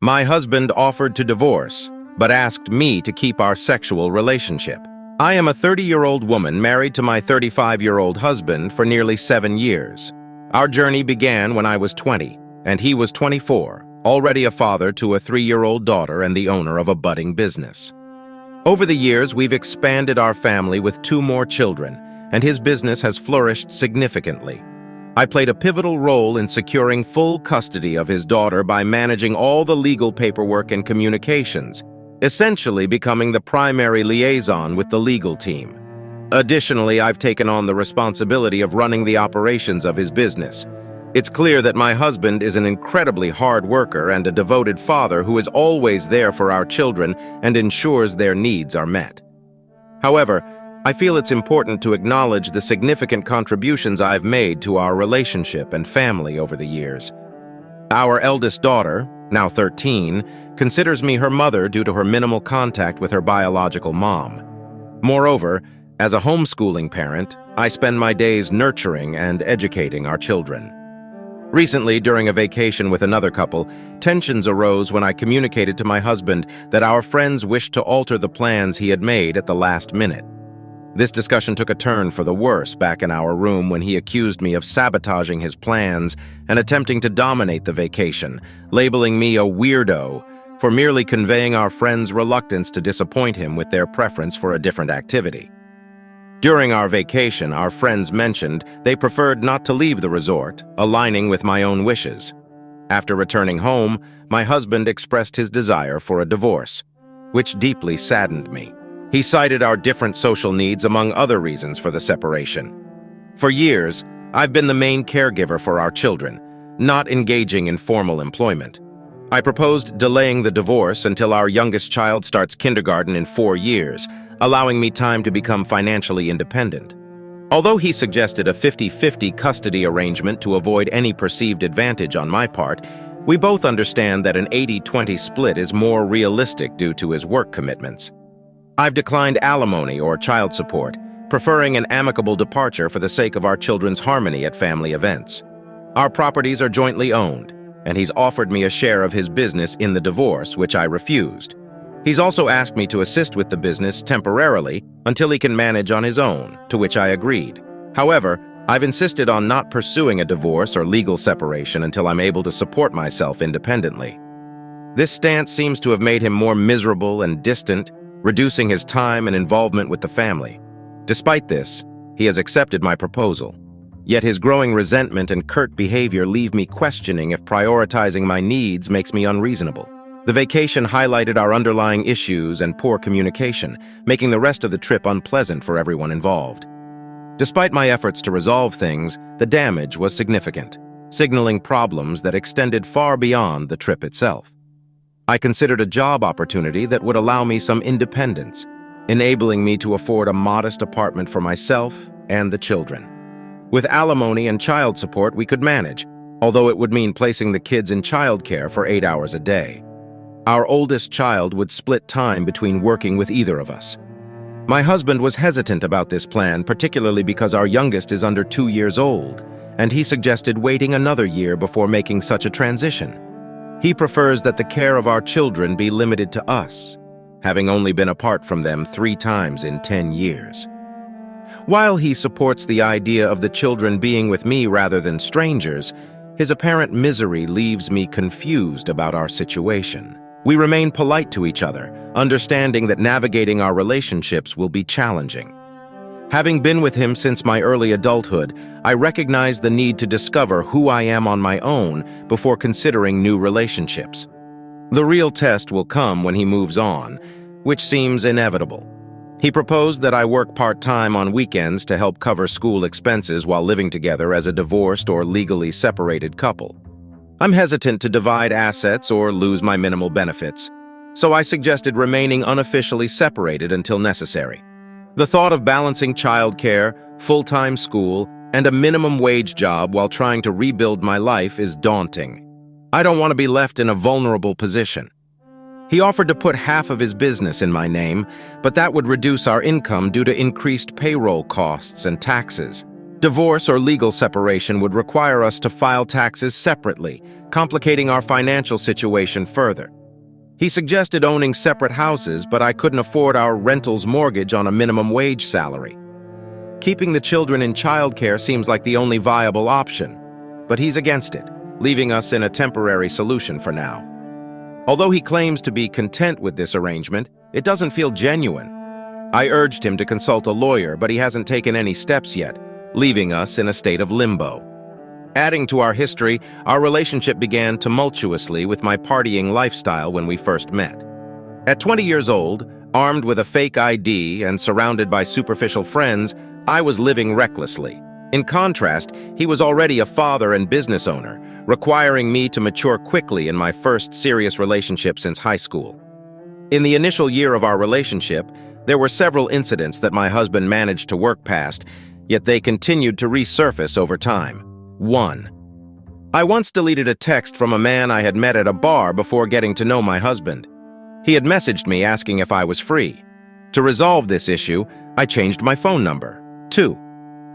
My husband offered to divorce, but asked me to keep our sexual relationship. I am a 30-year-old woman married to my 35-year-old husband for nearly 7 years. Our journey began when I was 20, and he was 24, already a father to a 3-year-old daughter and the owner of a budding business. Over the years, we've expanded our family with 2 more children, and his business has flourished significantly. I played a pivotal role in securing full custody of his daughter by managing all the legal paperwork and communications, essentially becoming the primary liaison with the legal team. Additionally, I've taken on the responsibility of running the operations of his business. It's clear that my husband is an incredibly hard worker and a devoted father who is always there for our children and ensures their needs are met. However, I feel it's important to acknowledge the significant contributions I've made to our relationship and family over the years. Our eldest daughter, now 13, considers me her mother due to her minimal contact with her biological mom. Moreover, as a homeschooling parent, I spend my days nurturing and educating our children. Recently, during a vacation with another couple, tensions arose when I communicated to my husband that our friends wished to alter the plans he had made at the last minute. This discussion took a turn for the worse back in our room when he accused me of sabotaging his plans and attempting to dominate the vacation, labeling me a weirdo for merely conveying our friends' reluctance to disappoint him with their preference for a different activity. During our vacation, our friends mentioned they preferred not to leave the resort, aligning with my own wishes. After returning home, my husband expressed his desire for a divorce, which deeply saddened me. He cited our different social needs among other reasons for the separation. For years, I've been the main caregiver for our children, not engaging in formal employment. I proposed delaying the divorce until our youngest child starts kindergarten in 4 years, allowing me time to become financially independent. Although he suggested a 50-50 custody arrangement to avoid any perceived advantage on my part, we both understand that an 80-20 split is more realistic due to his work commitments. I've declined alimony or child support, preferring an amicable departure for the sake of our children's harmony at family events. Our properties are jointly owned, and he's offered me a share of his business in the divorce, which I refused. He's also asked me to assist with the business temporarily until he can manage on his own, to which I agreed. However, I've insisted on not pursuing a divorce or legal separation until I'm able to support myself independently. This stance seems to have made him more miserable and distant, reducing his time and involvement with the family. Despite this, he has accepted my proposal. Yet his growing resentment and curt behavior leave me questioning if prioritizing my needs makes me unreasonable. The vacation highlighted our underlying issues and poor communication, making the rest of the trip unpleasant for everyone involved. Despite my efforts to resolve things, the damage was significant, signaling problems that extended far beyond the trip itself. I considered a job opportunity that would allow me some independence, enabling me to afford a modest apartment for myself and the children. With alimony and child support, we could manage, although it would mean placing the kids in childcare for 8 hours a day. Our oldest child would split time between working with either of us. My husband was hesitant about this plan, particularly because our youngest is under 2 years old, and he suggested waiting another year before making such a transition. He prefers that the care of our children be limited to us, having only been apart from them 3 times in 10 years. While he supports the idea of the children being with me rather than strangers, his apparent misery leaves me confused about our situation. We remain polite to each other, understanding that navigating our relationships will be challenging. Having been with him since my early adulthood, I recognize the need to discover who I am on my own before considering new relationships. The real test will come when he moves on, which seems inevitable. He proposed that I work part-time on weekends to help cover school expenses while living together as a divorced or legally separated couple. I'm hesitant to divide assets or lose my minimal benefits, so I suggested remaining unofficially separated until necessary. The thought of balancing childcare, full-time school, and a minimum wage job while trying to rebuild my life is daunting. I don't want to be left in a vulnerable position. He offered to put half of his business in my name, but that would reduce our income due to increased payroll costs and taxes. Divorce or legal separation would require us to file taxes separately, complicating our financial situation further. He suggested owning separate houses, but I couldn't afford our rental's mortgage on a minimum wage salary. Keeping the children in childcare seems like the only viable option, but he's against it, leaving us in a temporary solution for now. Although he claims to be content with this arrangement, it doesn't feel genuine. I urged him to consult a lawyer, but he hasn't taken any steps yet, leaving us in a state of limbo. Adding to our history, our relationship began tumultuously with my partying lifestyle when we first met. At 20 years old, armed with a fake ID and surrounded by superficial friends, I was living recklessly. In contrast, he was already a father and business owner, requiring me to mature quickly in my first serious relationship since high school. In the initial year of our relationship, there were several incidents that my husband managed to work past, yet they continued to resurface over time. 1. I once deleted a text from a man I had met at a bar before getting to know my husband. He had messaged me asking if I was free. To resolve this issue, I changed my phone number. 2.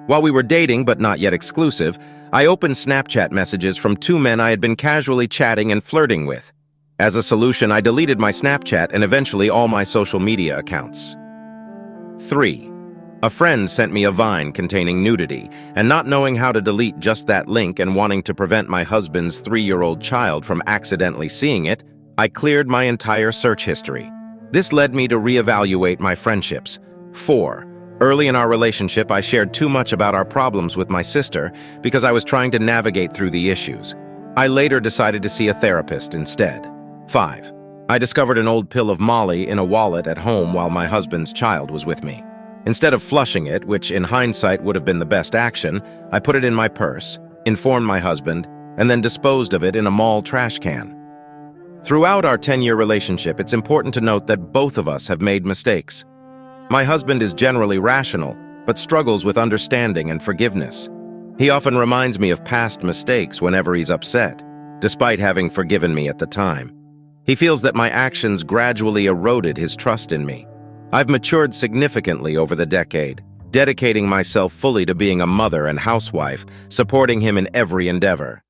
While we were dating but not yet exclusive, I opened Snapchat messages from two men I had been casually chatting and flirting with. As a solution, I deleted my Snapchat and eventually all my social media accounts. 3. A friend sent me a Vine containing nudity, and not knowing how to delete just that link and wanting to prevent my husband's 3-year-old child from accidentally seeing it, I cleared my entire search history. This led me to reevaluate my friendships. 4. Early in our relationship, I shared too much about our problems with my sister because I was trying to navigate through the issues. I later decided to see a therapist instead. 5. I discovered an old pill of Molly in a wallet at home while my husband's child was with me. Instead of flushing it, which in hindsight would have been the best action, I put it in my purse, informed my husband, and then disposed of it in a mall trash can. Throughout our 10-year relationship, it's important to note that both of us have made mistakes. My husband is generally rational, but struggles with understanding and forgiveness. He often reminds me of past mistakes whenever he's upset, despite having forgiven me at the time. He feels that my actions gradually eroded his trust in me. I've matured significantly over the decade, dedicating myself fully to being a mother and housewife, supporting him in every endeavor.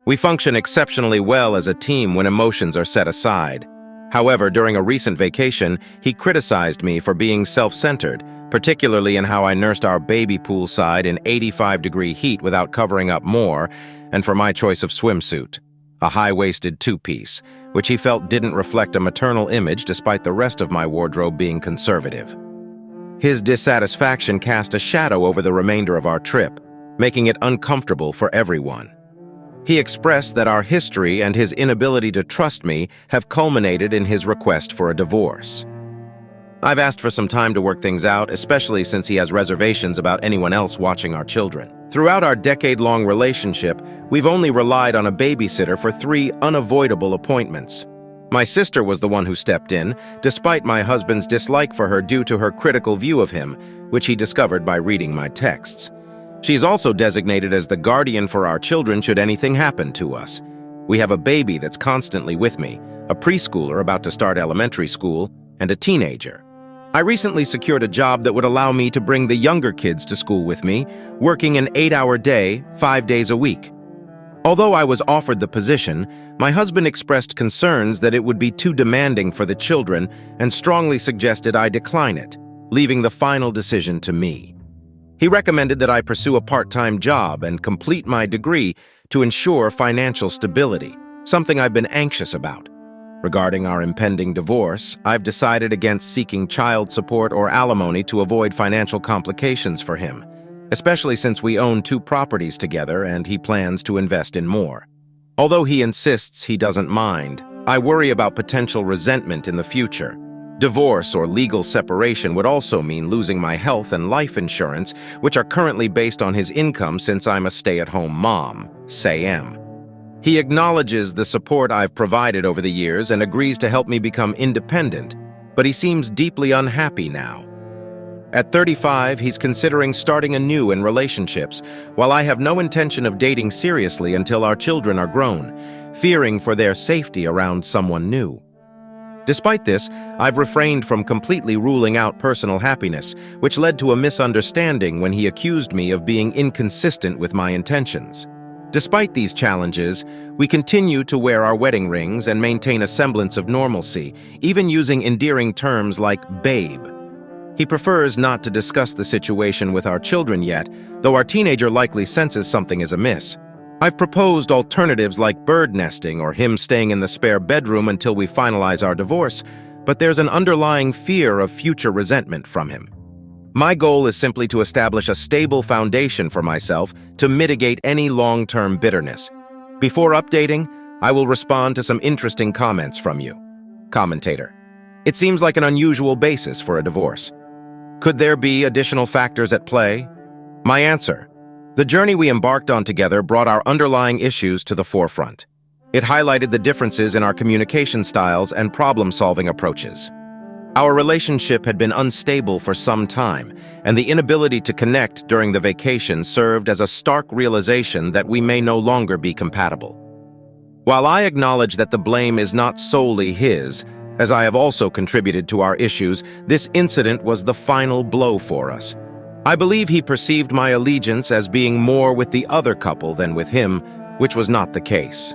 We function exceptionally well as a team when emotions are set aside. However, during a recent vacation, he criticized me for being self-centered, particularly in how I nursed our baby poolside in 85-degree heat without covering up more, and for my choice of swimsuit, a high-waisted two-piece, which he felt didn't reflect a maternal image despite the rest of my wardrobe being conservative. His dissatisfaction cast a shadow over the remainder of our trip, making it uncomfortable for everyone. He expressed that our history and his inability to trust me have culminated in his request for a divorce. I've asked for some time to work things out, especially since he has reservations about anyone else watching our children. Throughout our decade-long relationship, we've only relied on a babysitter for 3 unavoidable appointments. My sister was the one who stepped in, despite my husband's dislike for her due to her critical view of him, which he discovered by reading my texts. She's also designated as the guardian for our children should anything happen to us. We have a baby that's constantly with me, a preschooler about to start elementary school, and a teenager. I recently secured a job that would allow me to bring the younger kids to school with me, working an 8-hour day, 5 days a week. Although I was offered the position, my husband expressed concerns that it would be too demanding for the children and strongly suggested I decline it, leaving the final decision to me. He recommended that I pursue a part-time job and complete my degree to ensure financial stability, something I've been anxious about. Regarding our impending divorce, I've decided against seeking child support or alimony to avoid financial complications for him, especially since we own 2 properties together and he plans to invest in more. Although he insists he doesn't mind, I worry about potential resentment in the future. Divorce or legal separation would also mean losing my health and life insurance, which are currently based on his income since I'm a stay-at-home mom, Sam. He acknowledges the support I've provided over the years and agrees to help me become independent, but he seems deeply unhappy now. At 35, he's considering starting anew in relationships, while I have no intention of dating seriously until our children are grown, fearing for their safety around someone new. Despite this, I've refrained from completely ruling out personal happiness, which led to a misunderstanding when he accused me of being inconsistent with my intentions. Despite these challenges, we continue to wear our wedding rings and maintain a semblance of normalcy, even using endearing terms like babe. He prefers not to discuss the situation with our children yet, though our teenager likely senses something is amiss. I've proposed alternatives like bird nesting or him staying in the spare bedroom until we finalize our divorce, but there's an underlying fear of future resentment from him. My goal is simply to establish a stable foundation for myself to mitigate any long-term bitterness. Before updating, I will respond to some interesting comments from you. Commentator: It seems like an unusual basis for a divorce. Could there be additional factors at play? My answer: the journey we embarked on together brought our underlying issues to the forefront. It highlighted the differences in our communication styles and problem-solving approaches. Our relationship had been unstable for some time, and the inability to connect during the vacation served as a stark realization that we may no longer be compatible. While I acknowledge that the blame is not solely his, as I have also contributed to our issues, this incident was the final blow for us. I believe he perceived my allegiance as being more with the other couple than with him, which was not the case.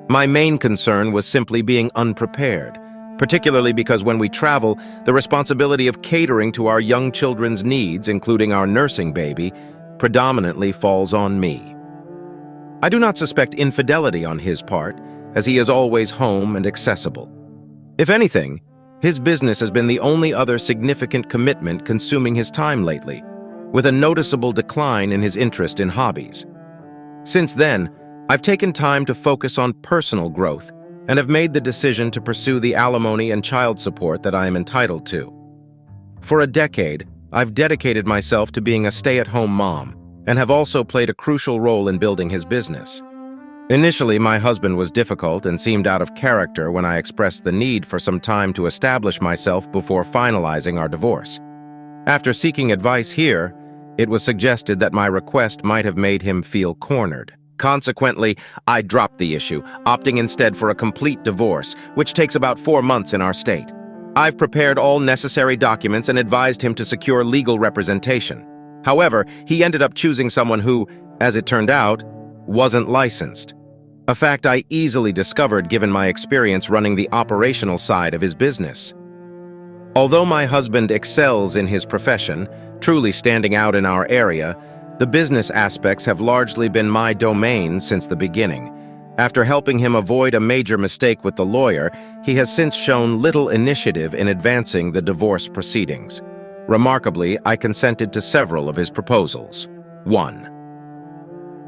My main concern was simply being unprepared, particularly because when we travel, the responsibility of catering to our young children's needs, including our nursing baby, predominantly falls on me. I do not suspect infidelity on his part, as he is always home and accessible. If anything, his business has been the only other significant commitment consuming his time lately, with a noticeable decline in his interest in hobbies. Since then, I've taken time to focus on personal growth and have made the decision to pursue the alimony and child support that I am entitled to. For a decade, I've dedicated myself to being a stay-at-home mom and have also played a crucial role in building his business. Initially, my husband was difficult and seemed out of character when I expressed the need for some time to establish myself before finalizing our divorce. After seeking advice here, it was suggested that my request might have made him feel cornered. Consequently, I dropped the issue, opting instead for a complete divorce, which takes about 4 months in our state. I've prepared all necessary documents and advised him to secure legal representation. However, he ended up choosing someone who, as it turned out, wasn't licensed. A fact I easily discovered given my experience running the operational side of his business. Although my husband excels in his profession, truly standing out in our area, the business aspects have largely been my domain since the beginning. After helping him avoid a major mistake with the lawyer, he has since shown little initiative in advancing the divorce proceedings. Remarkably, I consented to several of his proposals. 1.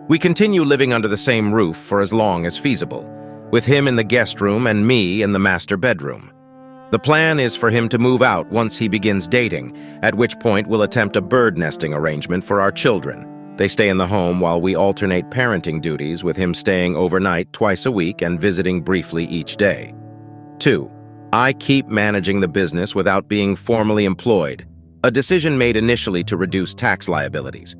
We continue living under the same roof for as long as feasible, with him in the guest room and me in the master bedroom. The plan is for him to move out once he begins dating, at which point we'll attempt a bird nesting arrangement for our children. They stay in the home while we alternate parenting duties, with him staying overnight twice a week and visiting briefly each day. 2. I keep managing the business without being formally employed, a decision made initially to reduce tax liabilities.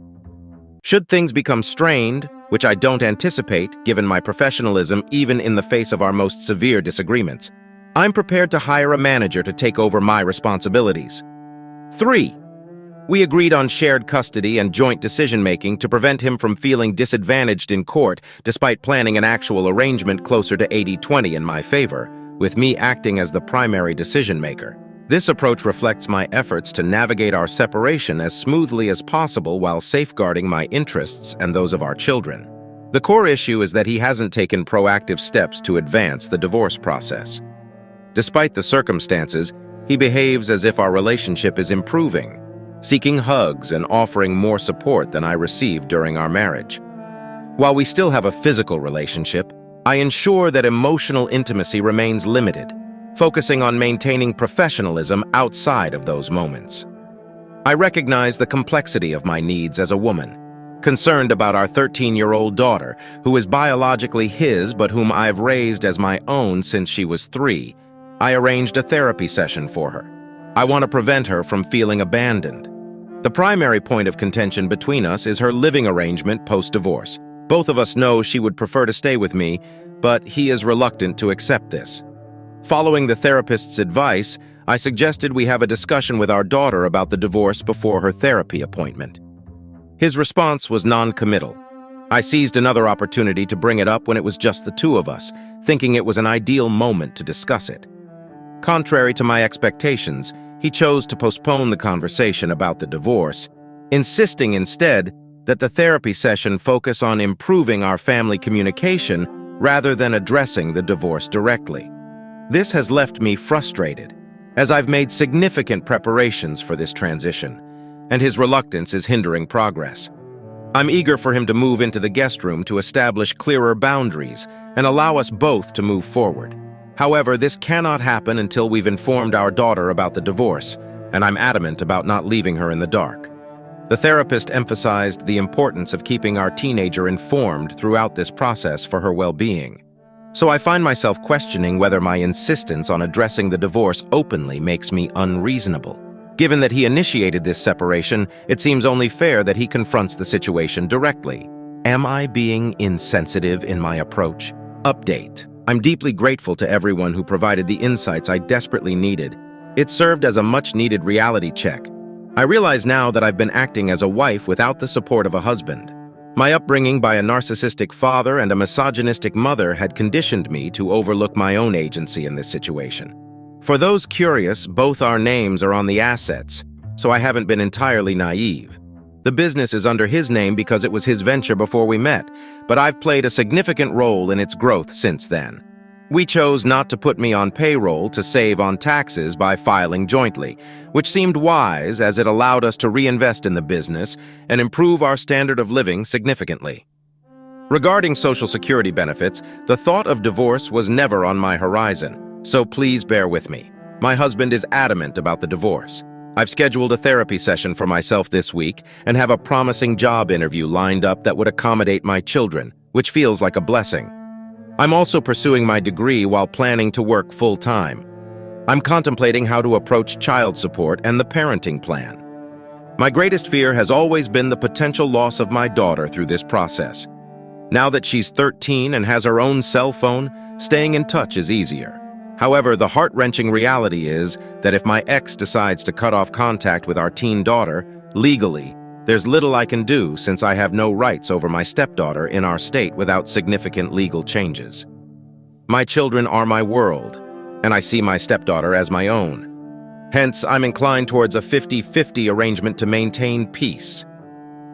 Should things become strained, which I don't anticipate given my professionalism even in the face of our most severe disagreements, I'm prepared to hire a manager to take over my responsibilities. 3. We agreed on shared custody and joint decision-making to prevent him from feeling disadvantaged in court, despite planning an actual arrangement closer to 80-20 in my favor, with me acting as the primary decision-maker. This approach reflects my efforts to navigate our separation as smoothly as possible while safeguarding my interests and those of our children. The core issue is that he hasn't taken proactive steps to advance the divorce process. Despite the circumstances, he behaves as if our relationship is improving, seeking hugs and offering more support than I received during our marriage. While we still have a physical relationship, I ensure that emotional intimacy remains limited, focusing on maintaining professionalism outside of those moments. I recognize the complexity of my needs as a woman, concerned about our 13-year-old daughter, who is biologically his but whom I've raised as my own since she was 3. I arranged a therapy session for her. I want to prevent her from feeling abandoned. The primary point of contention between us is her living arrangement post-divorce. Both of us know she would prefer to stay with me, but he is reluctant to accept this. Following the therapist's advice, I suggested we have a discussion with our daughter about the divorce before her therapy appointment. His response was non-committal, I seized another opportunity to bring it up when it was just the two of us, thinking it was an ideal moment to discuss it. Contrary to my expectations, he chose to postpone the conversation about the divorce, insisting instead that the therapy session focus on improving our family communication rather than addressing the divorce directly. This has left me frustrated, as I've made significant preparations for this transition, and his reluctance is hindering progress. I'm eager for him to move into the guest room to establish clearer boundaries and allow us both to move forward. However, this cannot happen until we've informed our daughter about the divorce, and I'm adamant about not leaving her in the dark. The therapist emphasized the importance of keeping our teenager informed throughout this process for her well-being. So I find myself questioning whether my insistence on addressing the divorce openly makes me unreasonable. Given that he initiated this separation, it seems only fair that he confronts the situation directly. Am I being insensitive in my approach? Update. I'm deeply grateful to everyone who provided the insights I desperately needed. It served as a much-needed reality check. I realize now that I've been acting as a wife without the support of a husband. My upbringing by a narcissistic father and a misogynistic mother had conditioned me to overlook my own agency in this situation. For those curious, both our names are on the assets, so I haven't been entirely naive. The business is under his name because it was his venture before we met, but I've played a significant role in its growth since then. We chose not to put me on payroll to save on taxes by filing jointly, which seemed wise as it allowed us to reinvest in the business and improve our standard of living significantly. Regarding Social Security benefits, the thought of divorce was never on my horizon, so please bear with me. My husband is adamant about the divorce. I've scheduled a therapy session for myself this week and have a promising job interview lined up that would accommodate my children, which feels like a blessing. I'm also pursuing my degree while planning to work full-time. I'm contemplating how to approach child support and the parenting plan. My greatest fear has always been the potential loss of my daughter through this process. Now that she's 13 and has her own cell phone, staying in touch is easier. However, the heart-wrenching reality is that if my ex decides to cut off contact with our teen daughter, legally, there's little I can do since I have no rights over my stepdaughter in our state without significant legal changes. My children are my world, and I see my stepdaughter as my own. Hence, I'm inclined towards a 50-50 arrangement to maintain peace.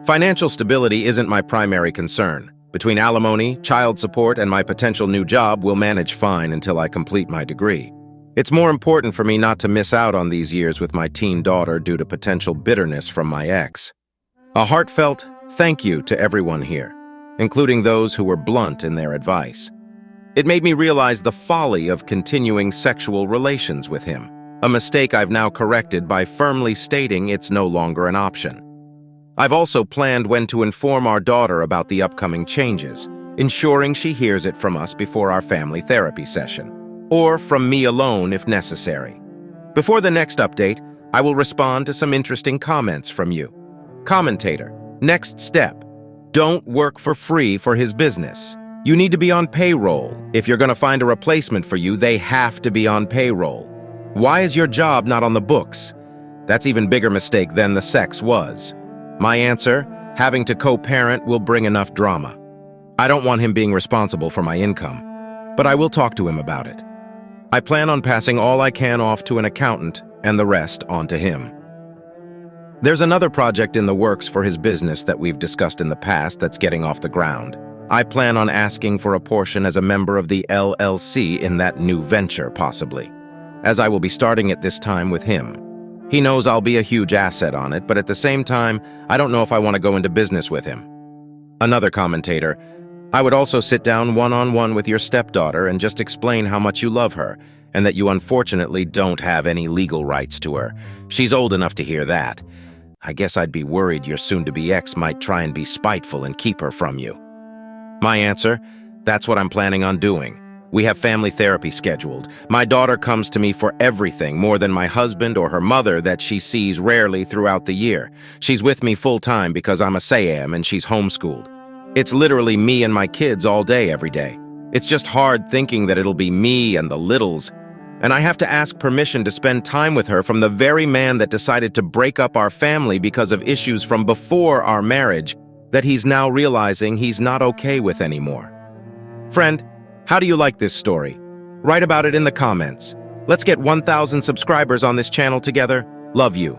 Financial stability isn't my primary concern. Between alimony, child support, and my potential new job, we'll manage fine until I complete my degree. It's more important for me not to miss out on these years with my teen daughter due to potential bitterness from my ex. A heartfelt thank you to everyone here, including those who were blunt in their advice. It made me realize the folly of continuing sexual relations with him, a mistake I've now corrected by firmly stating it's no longer an option. I've also planned when to inform our daughter about the upcoming changes, ensuring she hears it from us before our family therapy session, or from me alone if necessary. Before the next update, I will respond to some interesting comments from you. Commentator, next step. Don't work for free for his business. You need to be on payroll. If you're going to find a replacement for you, they have to be on payroll. Why is your job not on the books? That's even bigger mistake than the sex was. My answer, having to co-parent will bring enough drama. I don't want him being responsible for my income, but I will talk to him about it. I plan on passing all I can off to an accountant and the rest on to him. There's another project in the works for his business that we've discussed in the past that's getting off the ground. I plan on asking for a portion as a member of the LLC in that new venture, possibly, as I will be starting it this time with him. He knows I'll be a huge asset on it, but at the same time, I don't know if I want to go into business with him. Another commentator, I would also sit down one-on-one with your stepdaughter and just explain how much you love her, and that you unfortunately don't have any legal rights to her. She's old enough to hear that. I guess I'd be worried your soon-to-be ex might try and be spiteful and keep her from you. My answer, that's what I'm planning on doing. We have family therapy scheduled. My daughter comes to me for everything more than my husband or her mother that she sees rarely throughout the year. She's with me full-time because I'm a SAM and she's homeschooled. It's literally me and my kids all day every day. It's just hard thinking that it'll be me and the littles, and I have to ask permission to spend time with her from the very man that decided to break up our family because of issues from before our marriage. that he's now realizing he's not okay with anymore. Friend, how do you like this story? Write about it in the comments. Let's get 1,000 subscribers on this channel together. Love you.